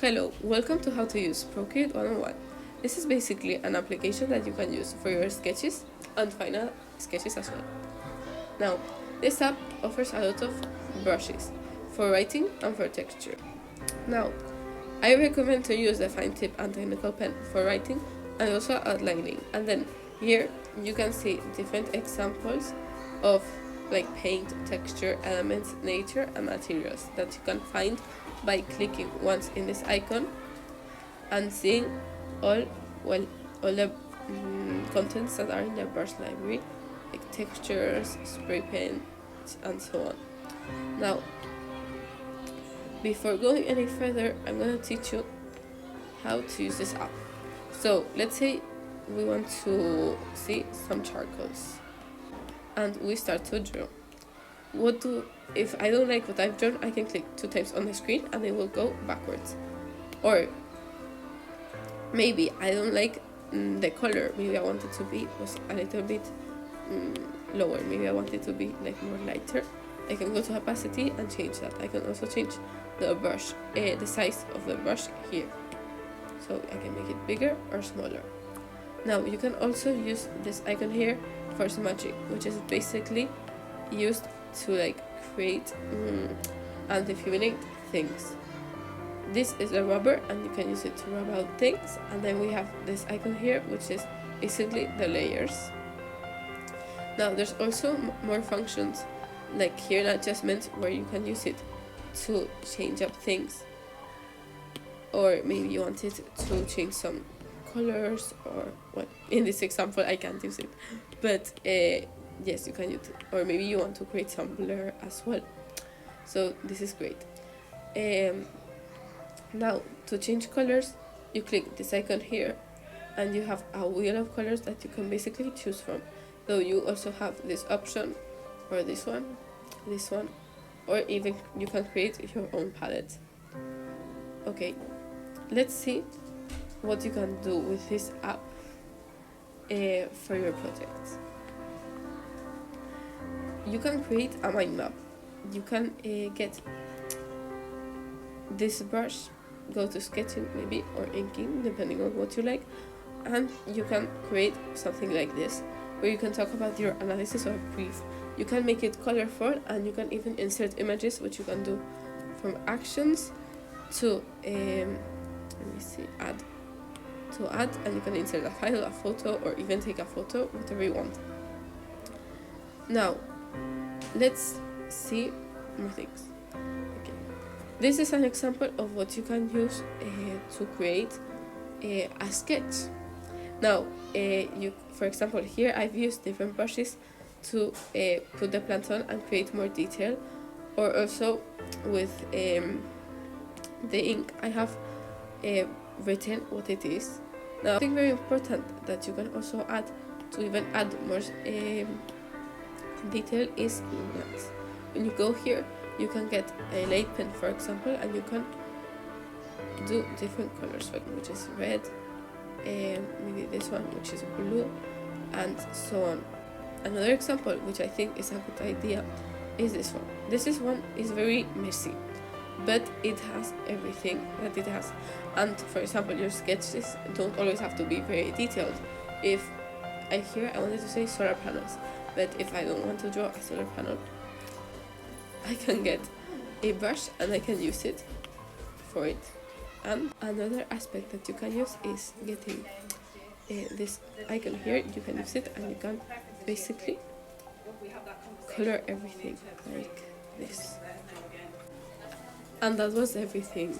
Hello, welcome to how to use Procreate 101. This is basically an application that you can use for your sketches and final sketches as well. Now, this app offers a lot of brushes for writing and for texture. Now, I recommend to use the fine tip and technical pen for writing and also outlining. And then here you can see different examples of like paint, texture, elements, nature and materials that you can find by clicking once in this icon and seeing all the contents that are in the brush library, like textures, spray paints and so on. Now, before going any further, I'm going to teach you how to use this app. So let's say we want to see some charcoals and we start to draw. If I don't like what I've drawn, I can click 2 times on the screen and it will go backwards. Or maybe I don't like the color, maybe I want it to be a little bit lower, maybe I want it to be like more lighter. I can go to opacity and change that. I can also change the brush, the size of the brush here, so I can make it bigger or smaller. Now you can also use this icon here for smudging, which is basically used to like create and diffuse things. This is a rubber and you can use it to rub out things. And then we have this icon here, which is basically the layers. Now there's also more functions, like here in adjustments, where you can use it to change up things, or maybe you want it to change some colors, or well, in this example I can't use it, but yes, you can use it. Or maybe you want to create some blur as well, so this is great. Now to change colors, you click this icon here and you have a wheel of colors that you can basically choose from, though you also have this option, or this one, or even you can create your own palette. Okay, let's see what you can do with this app for your projects. You can create a mind map. You can get this brush, go to sketching maybe, or inking, depending on what you like, and you can create something like this, where you can talk about your analysis or brief. You can make it colorful, and you can even insert images, which you can do from actions to add, and you can insert a file, a photo, or even take a photo, whatever you want. Now let's see more things. Okay, this is an example of what you can use to create a sketch. Now for example, here I've used different brushes to put the plant on and create more detail, or also with the ink I have written what it is. Now I think very important that you can also add to even add more detail is luminance. When you go here, you can get a light pen, for example, and you can do different colors, which is red, maybe this one, which is blue, and so on. Another example, which I think is a good idea, is this one. This one is very messy, but it has everything that it has. And for example, your sketches don't always have to be very detailed. If I wanted to say solar panels, but if I don't want to draw a solar panel, I can get a brush and I can use it for it. And another aspect that you can use is getting this icon here. You can use it and you can basically color everything like this. And that was everything.